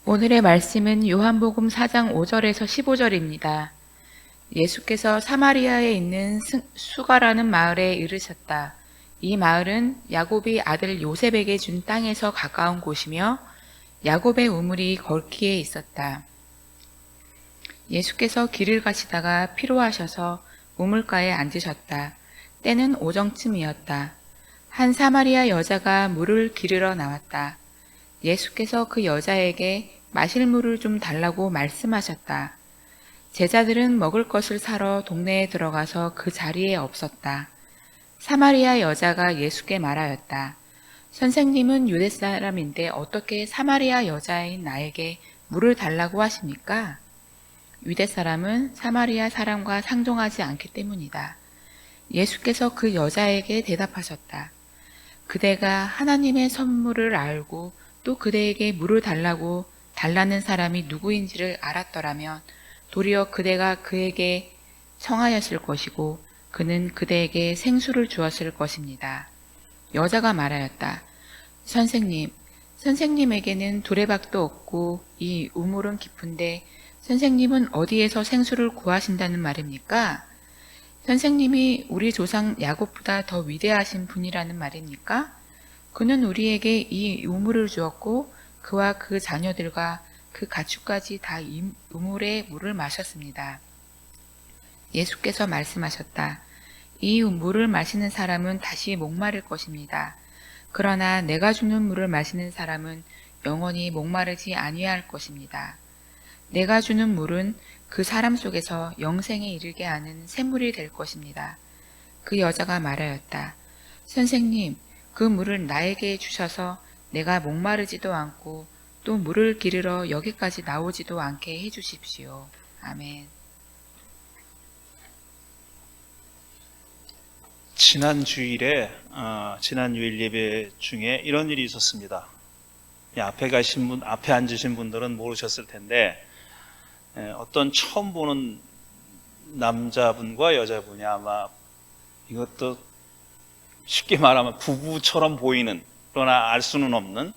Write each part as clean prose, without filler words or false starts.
오늘의 말씀은 요한복음 4장 5절에서 15절입니다. 예수께서 사마리아에 있는 수가라는 마을에 이르셨다. 이 마을은 야곱이 아들 요셉에게 준 땅에서 가까운 곳이며 야곱의 우물이 거기에 있었다. 예수께서 길을 가시다가 피로하셔서 우물가에 앉으셨다. 때는 오정쯤이었다. 한 사마리아 여자가 물을 기르러 나왔다. 예수께서 그 여자에게 마실 물을 좀 달라고 말씀하셨다. 제자들은 먹을 것을 사러 동네에 들어가서 그 자리에 없었다. 사마리아 여자가 예수께 말하였다. 선생님은 유대 사람인데 어떻게 사마리아 여자인 나에게 물을 달라고 하십니까? 유대 사람은 사마리아 사람과 상종하지 않기 때문이다. 예수께서 그 여자에게 대답하셨다. 그대가 하나님의 선물을 알고 또 그대에게 물을 달라는 사람이 누구인지를 알았더라면 도리어 그대가 그에게 청하였을 것이고 그는 그대에게 생수를 주었을 것입니다. 여자가 말하였다. 선생님에게는 두레박도 없고 이 우물은 깊은데 선생님은 어디에서 생수를 구하신다는 말입니까? 선생님이 우리 조상 야곱보다 더 위대하신 분이라는 말입니까? 그는 우리에게 이 우물을 주었고 그와 그 자녀들과 그 가축까지 다 이 우물의 물을 마셨습니다. 예수께서 말씀하셨다. 이 물을 마시는 사람은 다시 목마를 것입니다. 그러나 내가 주는 물을 마시는 사람은 영원히 목마르지 아니할 것입니다. 내가 주는 물은 그 사람 속에서 영생에 이르게 하는 샘물이 될 것입니다. 그 여자가 말하였다. 선생님, 그 물을 나에게 주셔서 내가 목마르지도 않고 또 물을 기르러 여기까지 나오지도 않게 해주십시오. 아멘. 지난 주일 예배 중에 이런 일이 있었습니다. 앞에 앉으신 분들은 모르셨을 텐데, 어떤 처음 보는 남자분과 여자분이 아마 이것도 쉽게 말하면 부부처럼 보이는, 그러나 알 수는 없는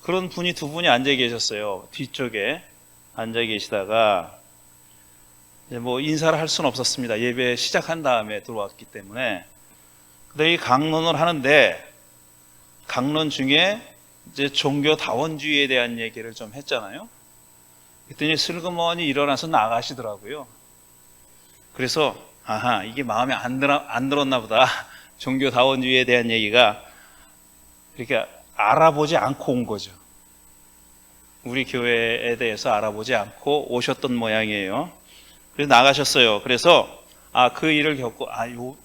그런 분이 두 분이 앉아 계셨어요. 뒤쪽에 앉아 계시다가 뭐 인사를 할 수는 없었습니다. 예배 시작한 다음에 들어왔기 때문에. 근데 이 강론을 하는데, 강론 중에 이제 종교다원주의에 대한 얘기를 좀 했잖아요. 그랬더니 슬그머니 일어나서 나가시더라고요. 그래서 이게 마음에 안 들었나 보다. 종교다원주의에 대한 얘기가 그러니까 알아보지 않고 온 거죠. 우리 교회에 대해서 알아보지 않고 오셨던 모양이에요. 그래서 나가셨어요. 그래서 그 일을 겪고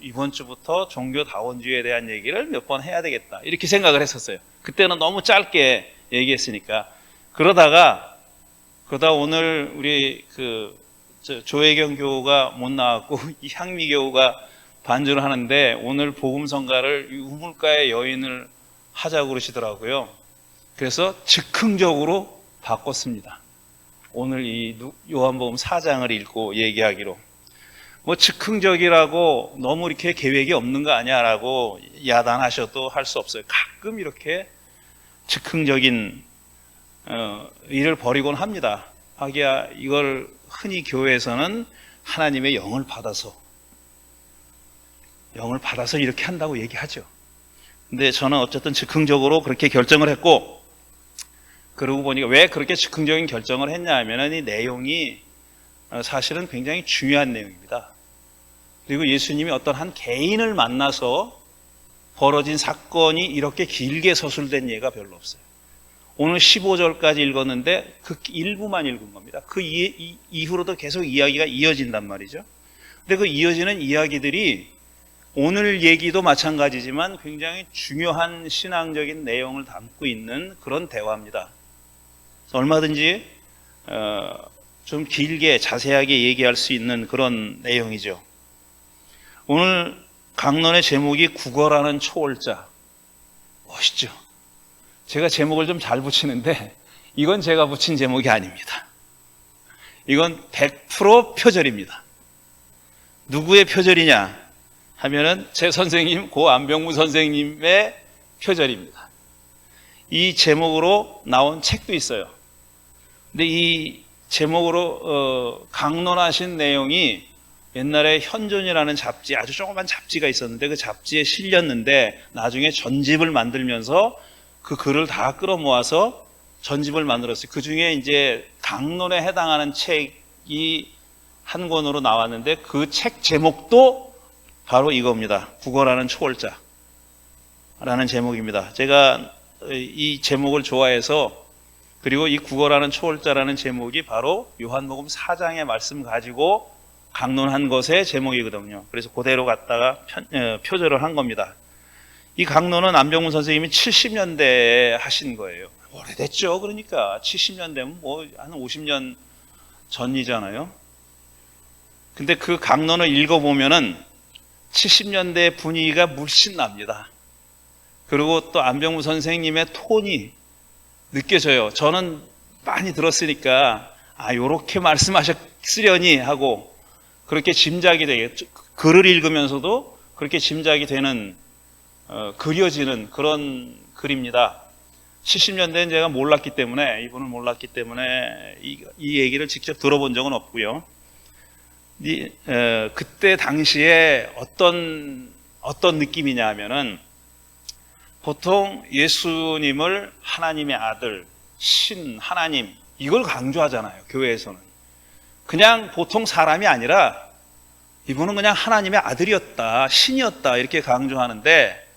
이번 주부터 종교다원주의에 대한 얘기를 몇 번 해야 되겠다, 이렇게 생각을 했었어요. 그때는 너무 짧게 얘기했으니까. 그러다가 오늘 우리 조혜경 교우가 못 나왔고 이 향미 교우가 반주를 하는데, 오늘 복음성가를 우물가의 여인을 하자고 그러시더라고요. 그래서 즉흥적으로 바꿨습니다. 오늘 이 요한복음 4장을 읽고 얘기하기로. 뭐 즉흥적이라고 너무 이렇게 계획이 없는 거 아니야라고 야단하셔도 할 수 없어요. 가끔 이렇게 즉흥적인 일을 벌이곤 합니다. 하기야 이걸 흔히 교회에서는 하나님의 영을 받아서 이렇게 한다고 얘기하죠. 근데 저는 어쨌든 즉흥적으로 그렇게 결정을 했고, 그러고 보니까 왜 그렇게 즉흥적인 결정을 했냐 하면 이 내용이 사실은 굉장히 중요한 내용입니다. 그리고 예수님이 어떤 한 개인을 만나서 벌어진 사건이 이렇게 길게 서술된 예가 별로 없어요. 오늘 15절까지 읽었는데 그 일부만 읽은 겁니다. 그 이후로도 계속 이야기가 이어진단 말이죠. 근데 그 이어지는 이야기들이 오늘 얘기도 마찬가지지만 굉장히 중요한 신앙적인 내용을 담고 있는 그런 대화입니다. 그래서 얼마든지 좀 길게 자세하게 얘기할 수 있는 그런 내용이죠. 오늘 강론의 제목이 국어라는 초월자. 멋있죠? 제가 제목을 좀 잘 붙이는데 이건 제가 붙인 제목이 아닙니다. 이건 100% 표절입니다. 누구의 표절이냐 하면은 제 선생님 고 안병무 선생님의 표절입니다. 이 제목으로 나온 책도 있어요. 근데 이 제목으로 강론하신 내용이 옛날에 현존이라는 잡지, 아주 조그만 잡지가 있었는데 그 잡지에 실렸는데 나중에 전집을 만들면서 그 글을 다 끌어모아서 전집을 만들었어요. 그 중에 이제 강론에 해당하는 책이 한 권으로 나왔는데 그 책 제목도 바로 이겁니다. 국어라는 초월자라는 제목입니다. 제가 이 제목을 좋아해서, 그리고 이 국어라는 초월자라는 제목이 바로 요한복음 4장의 말씀 가지고 강론한 것의 제목이거든요. 그래서 그대로 갖다가 표절을 한 겁니다. 이 강론은 안병문 선생님이 70년대에 하신 거예요. 오래됐죠. 그러니까 70년대면 뭐 한 50년 전이잖아요. 근데 그 강론을 읽어보면은 70년대 분위기가 물씬 납니다. 그리고 또 안병무 선생님의 톤이 느껴져요. 저는 많이 들었으니까 요렇게 말씀하셨으려니 하고 그렇게 짐작이 되게, 글을 읽으면서도 그렇게 짐작이 되는, 그려지는 그런 글입니다. 70년대는 제가 몰랐기 때문에, 이분을 몰랐기 때문에 이 얘기를 직접 들어본 적은 없고요. 그때 당시에 어떤 느낌이냐 하면은, 보통 예수님을 하나님의 아들, 신, 하나님, 이걸 강조하잖아요, 교회에서는. 그냥 보통 사람이 아니라 이분은 그냥 하나님의 아들이었다, 신이었다, 이렇게 강조하는데,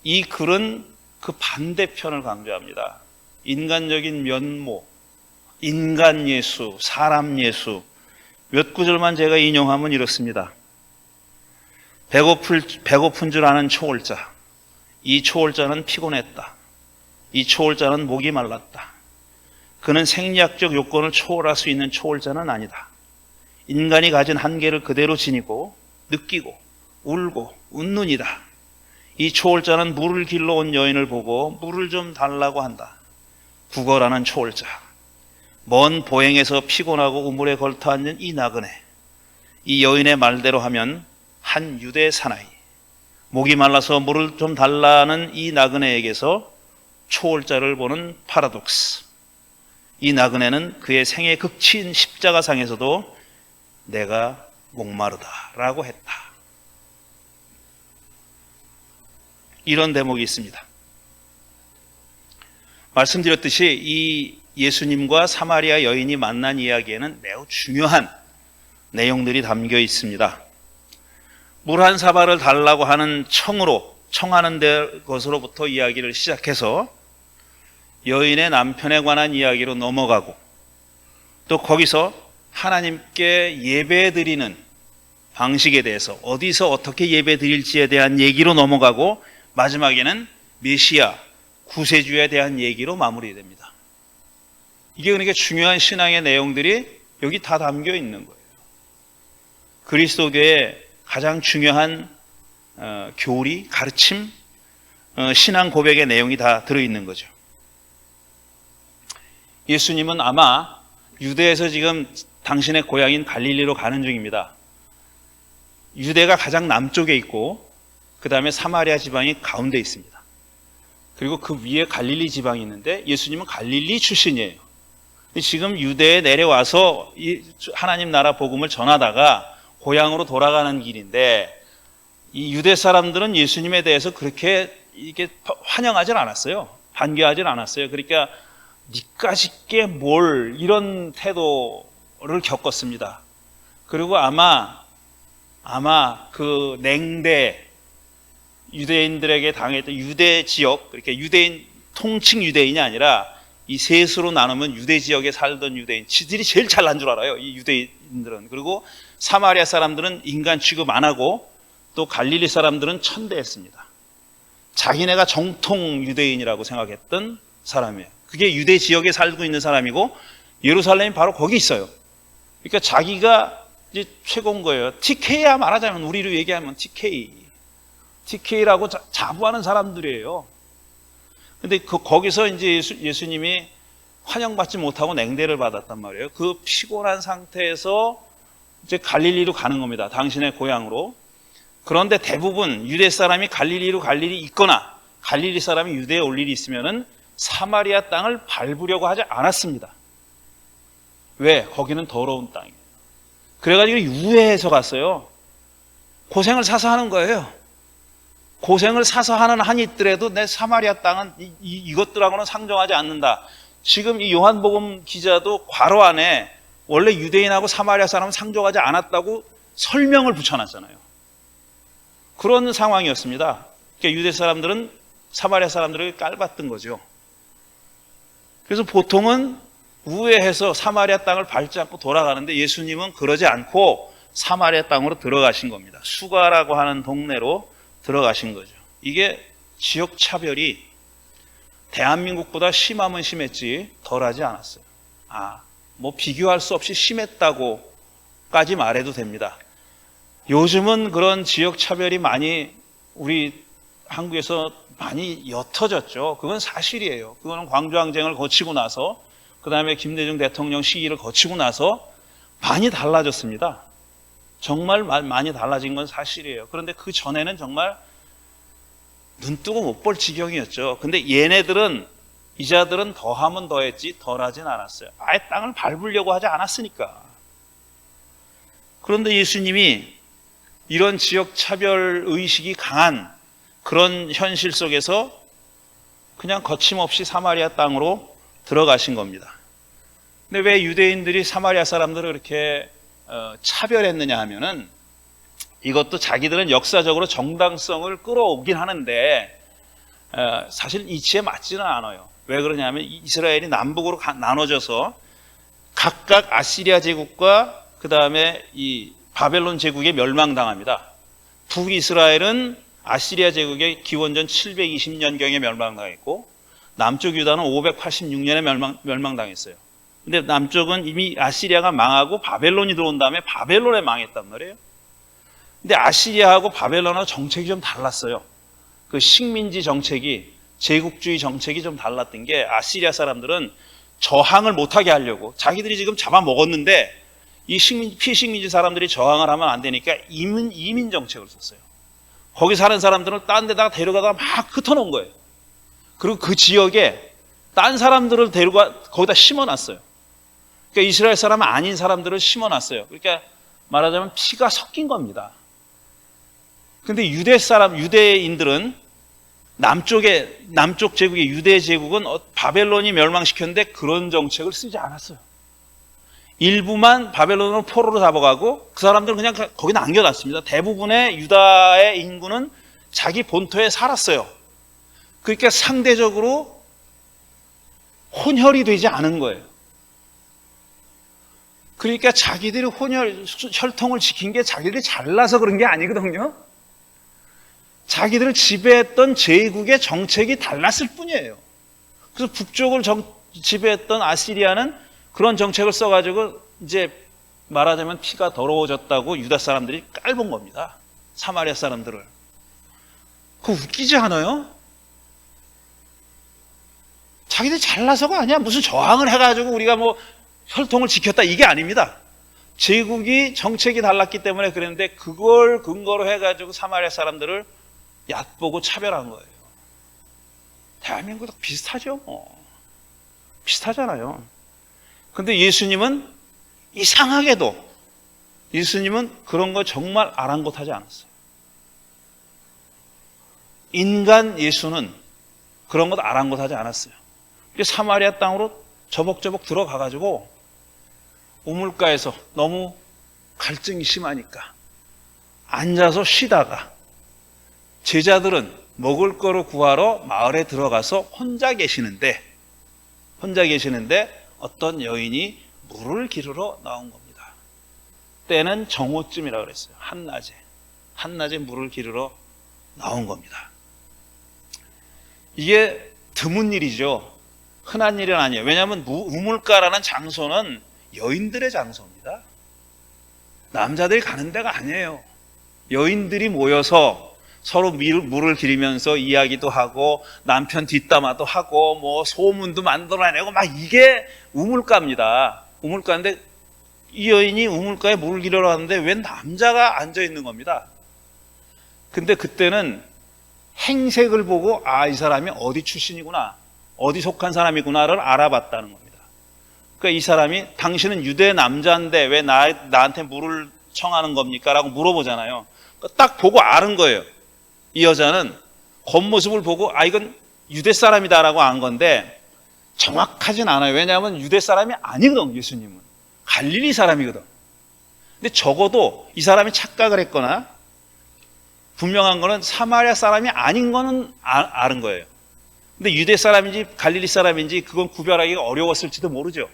이 글은 그 반대편을 강조합니다. 인간적인 면모, 인간 예수, 사람 예수. 몇 구절만 제가 인용하면 이렇습니다. 배고픈 줄 아는 초월자. 이 초월자는 피곤했다. 이 초월자는 목이 말랐다. 그는 생리학적 요건을 초월할 수 있는 초월자는 아니다. 인간이 가진 한계를 그대로 지니고 느끼고 울고 웃는이다. 이 초월자는 물을 길러 온 여인을 보고 물을 좀 달라고 한다. 국어라는 초월자. 먼 보행에서 피곤하고 우물에 걸터 앉은 이 나그네. 이 여인의 말대로 하면 한 유대 사나이. 목이 말라서 물을 좀 달라는 이 나그네에게서 초월자를 보는 파라독스. 이 나그네는 그의 생의 극치인 십자가상에서도 내가 목마르다라고 했다. 이런 대목이 있습니다. 말씀드렸듯이 이 예수님과 사마리아 여인이 만난 이야기에는 매우 중요한 내용들이 담겨 있습니다. 물 한 사발을 달라고 하는 청하는 것으로부터 이야기를 시작해서 여인의 남편에 관한 이야기로 넘어가고, 또 거기서 하나님께 예배드리는 방식에 대해서, 어디서 어떻게 예배드릴지에 대한 얘기로 넘어가고, 마지막에는 메시아, 구세주에 대한 얘기로 마무리됩니다. 이게 그러니까 중요한 신앙의 내용들이 여기 다 담겨 있는 거예요. 그리스도교의 가장 중요한 교리, 가르침, 신앙 고백의 내용이 다 들어있는 거죠. 예수님은 아마 유대에서 지금 당신의 고향인 갈릴리로 가는 중입니다. 유대가 가장 남쪽에 있고 그 다음에 사마리아 지방이 가운데 있습니다. 그리고 그 위에 갈릴리 지방이 있는데 예수님은 갈릴리 출신이에요. 지금 유대에 내려와서 하나님 나라 복음을 전하다가 고향으로 돌아가는 길인데, 이 유대 사람들은 예수님에 대해서 그렇게 이게 환영하진 않았어요. 반겨하진 않았어요. 그러니까 니까짓게 뭘, 이런 태도를 겪었습니다. 그리고 아마 그 냉대, 유대인들에게 당했던 유대 지역, 그렇게 유대인, 통칭 유대인이 아니라 이 셋으로 나누면 유대 지역에 살던 유대인, 지들이 제일 잘난 줄 알아요, 이 유대인들은. 그리고 사마리아 사람들은 인간 취급 안 하고, 또 갈릴리 사람들은 천대했습니다. 자기네가 정통 유대인이라고 생각했던 사람이에요. 그게 유대 지역에 살고 있는 사람이고, 예루살렘이 바로 거기 있어요. 그러니까 자기가 이제 최고인 거예요. TK야 말하자면, 우리로 얘기하면 TK라고 자부하는 사람들이에요. 근데 거기서 이제 예수님이 환영받지 못하고 냉대를 받았단 말이에요. 그 피곤한 상태에서 이제 갈릴리로 가는 겁니다. 당신의 고향으로. 그런데 대부분 유대 사람이 갈릴리 있거나 갈릴리 사람이 유대에 올 일이 있으면은 사마리아 땅을 밟으려고 하지 않았습니다. 왜? 거기는 더러운 땅이에요. 그래가지고 유해해서 갔어요. 고생을 사서 하는 거예요. 고생을 사서 하는 한이 있더라도 내 사마리아 땅은 이것들하고는 상종하지 않는다. 지금 이 요한복음 기자도 괄호 안에 원래 유대인하고 사마리아 사람은 상종하지 않았다고 설명을 붙여놨잖아요. 그런 상황이었습니다. 그러니까 유대 사람들은 사마리아 사람들에게 깔봤던 거죠. 그래서 보통은 우회해서 사마리아 땅을 밟지 않고 돌아가는데 예수님은 그러지 않고 사마리아 땅으로 들어가신 겁니다. 수가라고 하는 동네로 들어가신 거죠. 이게 지역 차별이 대한민국보다 심하면 심했지 덜하지 않았어요. 뭐 비교할 수 없이 심했다고까지 말해도 됩니다. 요즘은 그런 지역 차별이 많이 우리 한국에서 많이 옅어졌죠. 그건 사실이에요. 그거는 광주항쟁을 거치고 나서 그 다음에 김대중 대통령 시기를 거치고 나서 많이 달라졌습니다. 정말 많이 달라진 건 사실이에요. 그런데 그 전에는 정말 눈 뜨고 못 볼 지경이었죠. 근데 얘네들은 이자들은 더하면 더했지 덜하진 않았어요. 아예 땅을 밟으려고 하지 않았으니까. 그런데 예수님이 이런 지역 차별 의식이 강한 그런 현실 속에서 그냥 거침없이 사마리아 땅으로 들어가신 겁니다. 근데 왜 유대인들이 사마리아 사람들을 이렇게 차별했느냐 하면은 이것도 자기들은 역사적으로 정당성을 끌어오긴 하는데 사실 이치에 맞지는 않아요. 왜 그러냐면 이스라엘이 남북으로 나눠져서 각각 아시리아 제국과 그 다음에 이 바벨론 제국에 멸망당합니다. 북이스라엘은 아시리아 제국의 기원전 720년경에 멸망당했고 남쪽 유다는 586년에 멸망당했어요. 근데 남쪽은 이미 아시리아가 망하고 바벨론이 들어온 다음에 바벨론에 망했단 말이에요. 근데 아시리아하고 바벨론하고 정책이 좀 달랐어요. 그 식민지 정책이, 제국주의 정책이 좀 달랐던 게 아시리아 사람들은 저항을 못하게 하려고 자기들이 지금 잡아먹었는데 이 피식민지 사람들이 저항을 하면 안 되니까 이민 정책을 썼어요. 거기 사는 사람들은 딴 데다가 데려가다가 막 흩어놓은 거예요. 그리고 그 지역에 딴 사람들을 데려가 거기다 심어놨어요. 그러니까 이스라엘 사람 아닌 사람들을 심어놨어요. 그러니까 말하자면 피가 섞인 겁니다. 근데 유대인들은 남쪽 제국의 유대 제국은 바벨론이 멸망시켰는데 그런 정책을 쓰지 않았어요. 일부만 바벨론으로 포로로 잡아가고 그 사람들은 그냥 거기 남겨놨습니다. 대부분의 유다의 인구는 자기 본토에 살았어요. 그러니까 상대적으로 혼혈이 되지 않은 거예요. 그러니까 자기들이 혈통을 지킨 게 자기들이 잘나서 그런 게 아니거든요. 자기들을 지배했던 제국의 정책이 달랐을 뿐이에요. 그래서 북쪽을 지배했던 아시리아는 그런 정책을 써가지고 이제 말하자면 피가 더러워졌다고 유다 사람들이 깔본 겁니다. 사마리아 사람들을. 그거 웃기지 않아요? 자기들 잘나서가 아니야. 무슨 저항을 해가지고 우리가 뭐 혈통을 지켰다 이게 아닙니다. 제국이 정책이 달랐기 때문에 그랬는데 그걸 근거로 해가지고 사마리아 사람들을 얕보고 차별한 거예요. 대한민국도 비슷하죠. 비슷하잖아요. 근데 예수님은 이상하게도 예수님은 그런 거 정말 아랑곳하지 않았어요. 인간 예수는 그런 것 아랑곳하지 않았어요. 사마리아 땅으로 저벅저벅 들어가가지고 우물가에서 너무 갈증이 심하니까 앉아서 쉬다가 제자들은 먹을 거를 구하러 마을에 들어가서 혼자 계시는데 어떤 여인이 물을 기르러 나온 겁니다. 때는 정오쯤이라고 그랬어요. 한낮에 물을 기르러 나온 겁니다. 이게 드문 일이죠. 흔한 일은 아니에요. 왜냐하면 우물가라는 장소는 여인들의 장소입니다. 남자들이 가는 데가 아니에요. 여인들이 모여서 서로 물을 기르면서 이야기도 하고 남편 뒷담화도 하고 뭐 소문도 만들어내고 막 이게 우물가입니다. 우물가인데 이 여인이 우물가에 물을 기르러 왔는데 웬 남자가 앉아 있는 겁니다. 근데 그때는 행색을 보고 이 사람이 어디 출신이구나, 어디 속한 사람이구나를 알아봤다는 겁니다. 그러니까 이 사람이 당신은 유대 남자인데 왜 나한테 물을 청하는 겁니까? 라고 물어보잖아요. 그러니까 딱 보고 아는 거예요. 이 여자는 겉모습을 보고 이건 유대 사람이다라고 안 건데 정확하진 않아요. 왜냐하면 유대 사람이 아니거든, 예수님은. 갈릴리 사람이거든. 근데 적어도 이 사람이 착각을 했거나 분명한 거는 사마리아 사람이 아닌 거는 아는 거예요. 근데 유대 사람인지 갈릴리 사람인지 그건 구별하기가 어려웠을지도 모르죠.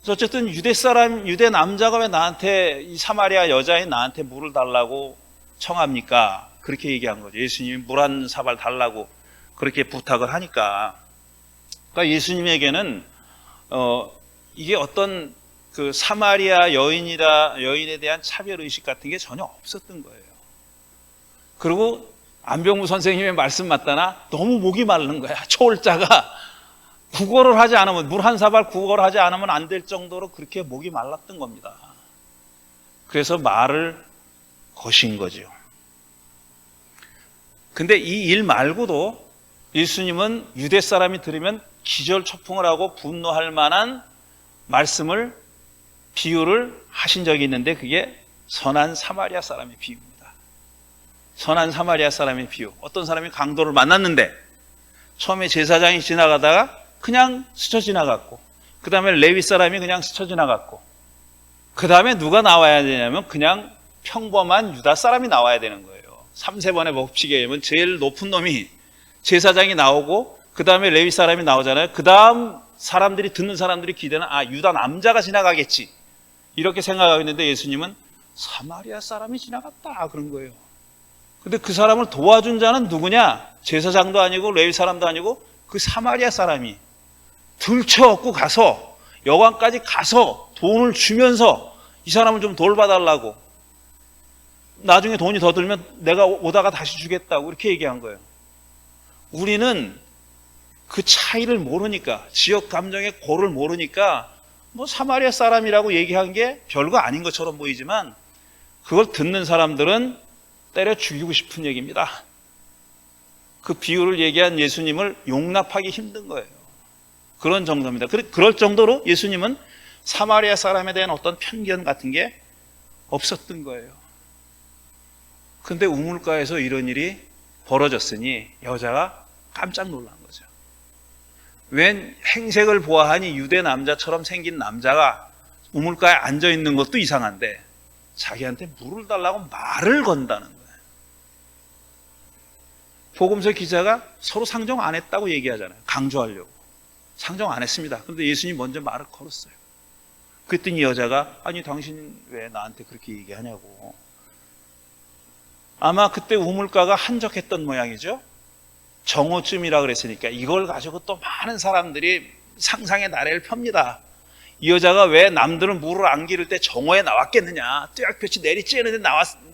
그래서 어쨌든 유대 남자가 왜 나한테, 이 사마리아 여자인 나한테 물을 달라고 청합니까? 그렇게 얘기한 거죠. 예수님이 물 한 사발 달라고 그렇게 부탁을 하니까. 그러니까 예수님에게는 이게 어떤 그 사마리아 여인에 대한 차별 의식 같은 게 전혀 없었던 거예요. 그리고 안병무 선생님의 말씀 맞다나 너무 목이 마른 거야. 초월자가 국어를 하지 않으면, 물 한 사발 국어를 하지 않으면 안 될 정도로 그렇게 목이 말랐던 겁니다. 그래서 말을 거신 거죠. 근데 이 일 말고도 예수님은 유대 사람이 들으면 기절초풍을 하고 분노할 만한 말씀을, 비유를 하신 적이 있는데 그게 선한 사마리아 사람의 비유입니다. 선한 사마리아 사람의 비유. 어떤 사람이 강도를 만났는데 처음에 제사장이 지나가다가 그냥 스쳐 지나갔고, 그 다음에 레위 사람이 그냥 스쳐 지나갔고, 그 다음에 누가 나와야 되냐면 그냥 평범한 유다 사람이 나와야 되는 거예요. 3세번의 법칙에 의하면 제일 높은 놈이 제사장이 나오고 그 다음에 레위 사람이 나오잖아요. 그 다음 듣는 사람들이 기대는 유다 남자가 지나가겠지 이렇게 생각하고 있는데 예수님은 사마리아 사람이 지나갔다 그런 거예요. 근데 그 사람을 도와준 자는 누구냐? 제사장도 아니고 레위 사람도 아니고 그 사마리아 사람이 들쳐업고 가서 여관까지 가서 돈을 주면서 이 사람을 좀 돌봐달라고, 나중에 돈이 더 들면 내가 오다가 다시 주겠다고 이렇게 얘기한 거예요. 우리는 그 차이를 모르니까, 지역 감정의 고를 모르니까 뭐 사마리아 사람이라고 얘기한 게 별거 아닌 것처럼 보이지만 그걸 듣는 사람들은 때려 죽이고 싶은 얘기입니다. 그 비유를 얘기한 예수님을 용납하기 힘든 거예요. 그런 정도입니다. 그럴 정도로 예수님은 사마리아 사람에 대한 어떤 편견 같은 게 없었던 거예요. 근데 우물가에서 이런 일이 벌어졌으니 여자가 깜짝 놀란 거죠. 웬 행색을 보아하니 유대 남자처럼 생긴 남자가 우물가에 앉아 있는 것도 이상한데 자기한테 물을 달라고 말을 건다는 거예요. 복음서 기자가 서로 상정 안 했다고 얘기하잖아요. 강조하려고. 상정 안 했습니다. 그런데 예수님이 먼저 말을 걸었어요. 그랬더니 여자가 당신 왜 나한테 그렇게 얘기하냐고. 아마 그때 우물가가 한적했던 모양이죠. 정오쯤이라 그랬으니까 이걸 가지고 또 많은 사람들이 상상의 나래를 펴니다. 이 여자가 왜 남들은 물을 안 기를 때 정오에 나왔겠느냐. 뚜약볕이 내리쬐는데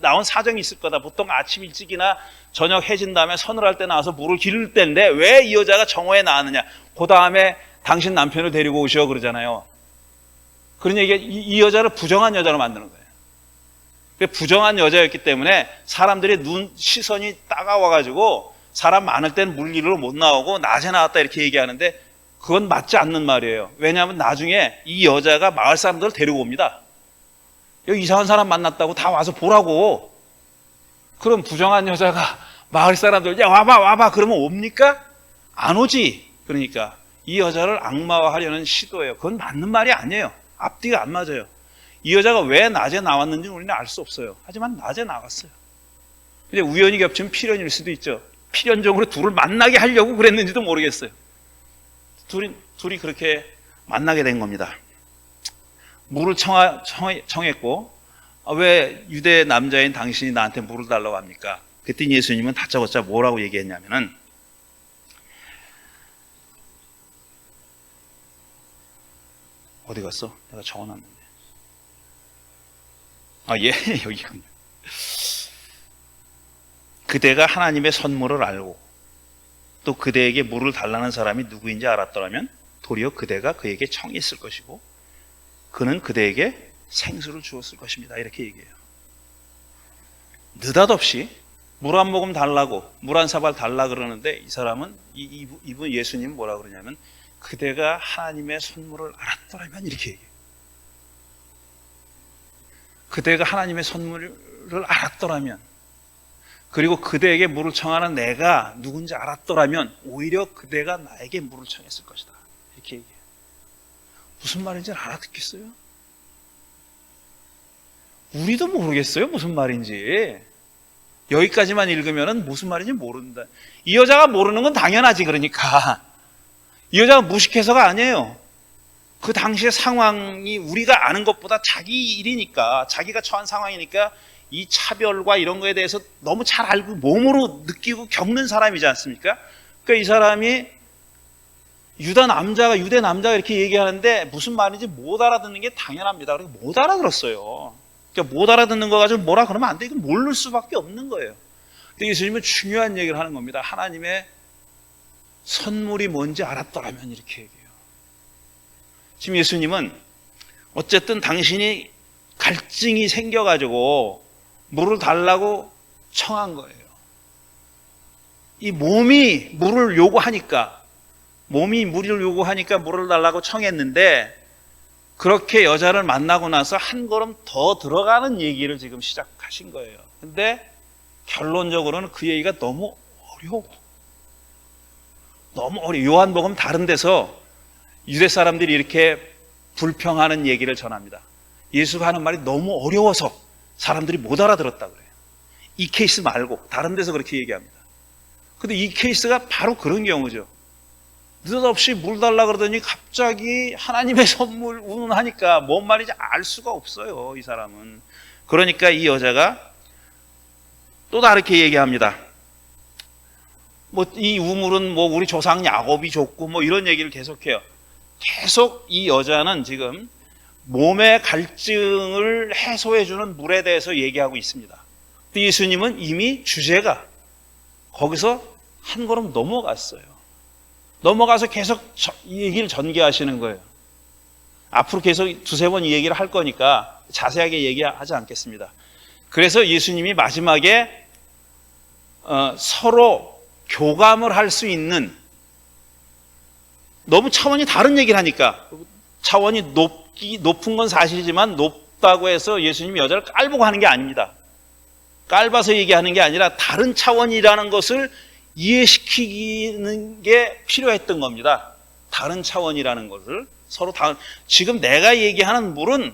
나온 사정이 있을 거다. 보통 아침 일찍이나 저녁 해진 다음에 서늘할 때 나와서 물을 기를 때인데 왜 이 여자가 정오에 나왔느냐. 그 다음에 당신 남편을 데리고 오시오 그러잖아요. 그러니 이게 이 여자를 부정한 여자로 만드는 거예요. 부정한 여자였기 때문에 사람들의 시선이 따가워가지고 사람 많을 땐 물길로 못 나오고 낮에 나왔다 이렇게 얘기하는데 그건 맞지 않는 말이에요. 왜냐하면 나중에 이 여자가 마을 사람들을 데리고 옵니다. 여기 이상한 사람 만났다고 다 와서 보라고. 그럼 부정한 여자가 마을 사람들 야 와봐 그러면 옵니까? 안 오지. 그러니까 이 여자를 악마화하려는 시도예요. 그건 맞는 말이 아니에요. 앞뒤가 안 맞아요. 이 여자가 왜 낮에 나왔는지는 우리는 알 수 없어요. 하지만 낮에 나왔어요. 근데 우연히 겹치면 필연일 수도 있죠. 필연적으로 둘을 만나게 하려고 그랬는지도 모르겠어요. 둘이 그렇게 만나게 된 겁니다. 물을 청했고 왜 유대 남자인 당신이 나한테 물을 달라고 합니까? 그랬더니 예수님은 다짜고짜 뭐라고 얘기했냐면은 어디 갔어? 내가 적어놨는데. 여기군요. 그대가 하나님의 선물을 알고 또 그대에게 물을 달라는 사람이 누구인지 알았더라면 도리어 그대가 그에게 청했을 것이고 그는 그대에게 생수를 주었을 것입니다. 이렇게 얘기해요. 느닷없이 물 한 모금 달라고, 물 한 사발 달라 그러는데 이 사람은 이분 예수님은 뭐라 그러냐면 그대가 하나님의 선물을 알았더라면 이렇게 얘기해요. 그대가 하나님의 선물을 알았더라면, 그리고 그대에게 물을 청하는 내가 누군지 알았더라면 오히려 그대가 나에게 물을 청했을 것이다. 이렇게 얘기해요. 무슨 말인지 알아듣겠어요? 우리도 모르겠어요. 무슨 말인지. 여기까지만 읽으면 무슨 말인지 모른다. 이 여자가 모르는 건 당연하지. 그러니까 이 여자가 무식해서가 아니에요. 그 당시의 상황이 우리가 아는 것보다 자기 일이니까, 자기가 처한 상황이니까 이 차별과 이런 거에 대해서 너무 잘 알고 몸으로 느끼고 겪는 사람이지 않습니까? 그러니까 이 사람이 유대 남자가 이렇게 얘기하는데 무슨 말인지 못 알아듣는 게 당연합니다. 그래서 못 알아들었어요. 그러니까 못 알아듣는 거 가지고 뭐라 그러면 안 돼. 이건 모를 수밖에 없는 거예요. 근데 예수님은 중요한 얘기를 하는 겁니다. 하나님의 선물이 뭔지 알았더라면 이렇게 얘기해요. 지금 예수님은 어쨌든 당신이 갈증이 생겨가지고 물을 달라고 청한 거예요. 이 몸이 물을 요구하니까 물을 달라고 청했는데, 그렇게 여자를 만나고 나서 한 걸음 더 들어가는 얘기를 지금 시작하신 거예요. 근데 결론적으로는 그 얘기가 너무 어려워. 요한복음 다른 데서 유대 사람들이 이렇게 불평하는 얘기를 전합니다. 예수가 하는 말이 너무 어려워서 사람들이 못 알아들었다 그래요. 이 케이스 말고 다른 데서 그렇게 얘기합니다. 근데 이 케이스가 바로 그런 경우죠. 느닷없이 물 달라 그러더니 갑자기 하나님의 선물 운운하니까 뭔 말인지 알 수가 없어요, 이 사람은. 그러니까 이 여자가 또 다르게 얘기합니다. 이 우물은 우리 조상 야곱이 줬고 이런 얘기를 계속해요. 계속 이 여자는 지금 몸의 갈증을 해소해주는 물에 대해서 얘기하고 있습니다. 근데 예수님은 이미 주제가 거기서 한 걸음 넘어가서 계속 이 얘기를 전개하시는 거예요. 앞으로 계속 두세 번 이 얘기를 할 거니까 자세하게 얘기하지 않겠습니다. 그래서 예수님이 마지막에 서로 교감을 할 수 있는, 너무 차원이 다른 얘기를 하니까, 차원이 높은 건 사실이지만 높다고 해서 예수님이 여자를 깔보고 하는 게 아닙니다. 깔봐서 얘기하는 게 아니라 다른 차원이라는 것을 이해시키는 게 필요했던 겁니다. 다른 차원이라는 것을 서로 지금 내가 얘기하는 물은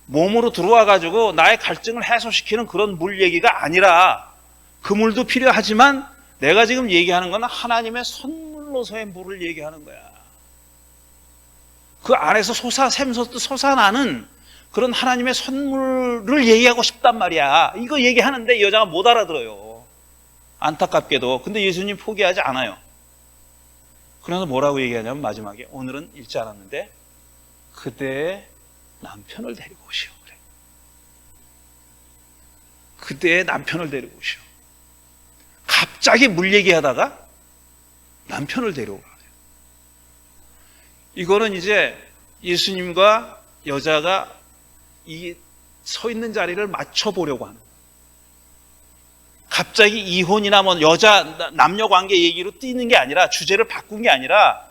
몸으로 들어와 가지고 나의 갈증을 해소시키는 그런 물 얘기가 아니라, 그 물도 필요하지만 내가 지금 얘기하는 건 하나님의 선물로서의 물을 얘기하는 거야. 그 안에서 솟아나는 그런 하나님의 선물을 얘기하고 싶단 말이야. 이거 얘기하는데 이 여자가 못 알아들어요. 안타깝게도. 근데 예수님 포기하지 않아요. 그래서 뭐라고 얘기하냐면 마지막에, 오늘은 읽지 않았는데 그대의 남편을 데리고 오시오. 그래. 그대의 남편을 데리고 오시오. 갑자기 물 얘기하다가 남편을 데려오라. 이거는 이제 예수님과 여자가 이 서 있는 자리를 맞춰보려고 하는 거예요. 갑자기 이혼이나 남녀 관계 얘기로 뛰는 게 아니라, 주제를 바꾼 게 아니라,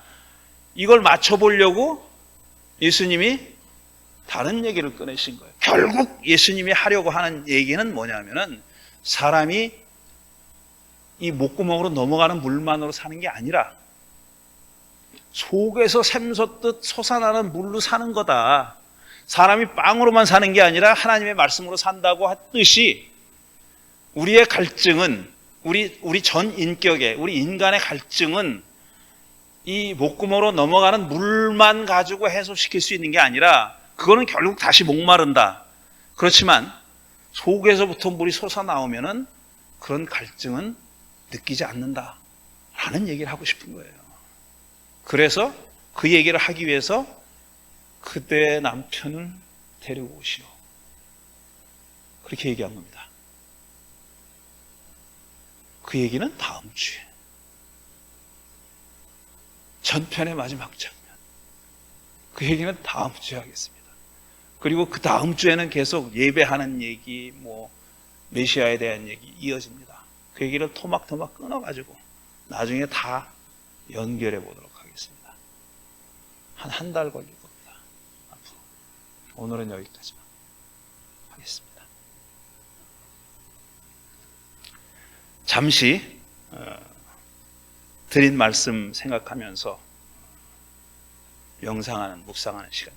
이걸 맞춰보려고 예수님이 다른 얘기를 꺼내신 거예요. 결국 예수님이 하려고 하는 얘기는 뭐냐면은, 사람이 이 목구멍으로 넘어가는 물만으로 사는 게 아니라 속에서 샘솟듯 솟아나는 물로 사는 거다. 사람이 빵으로만 사는 게 아니라 하나님의 말씀으로 산다고 했듯이, 우리의 갈증은, 우리 전 인격의, 우리 인간의 갈증은 이 목구멍으로 넘어가는 물만 가지고 해소시킬 수 있는 게 아니라, 그거는 결국 다시 목마른다. 그렇지만 속에서부터 물이 솟아나오면은 그런 갈증은 느끼지 않는다 라는 얘기를 하고 싶은 거예요. 그래서 그 얘기를 하기 위해서 그대의 남편을 데리고 오시오, 그렇게 얘기한 겁니다. 그 얘기는 다음 주에, 전편의 마지막 장면, 그 얘기는 다음 주에 하겠습니다. 그리고 그 다음 주에는 계속 예배하는 얘기, 메시아에 대한 얘기 이어집니다. 그 얘기를 토막토막 끊어가지고 나중에 다 연결해 보도록 하겠습니다. 한 달 걸릴 겁니다. 앞으로. 오늘은 여기까지만 하겠습니다. 잠시 드린 말씀 생각하면서 명상하는, 묵상하는 시간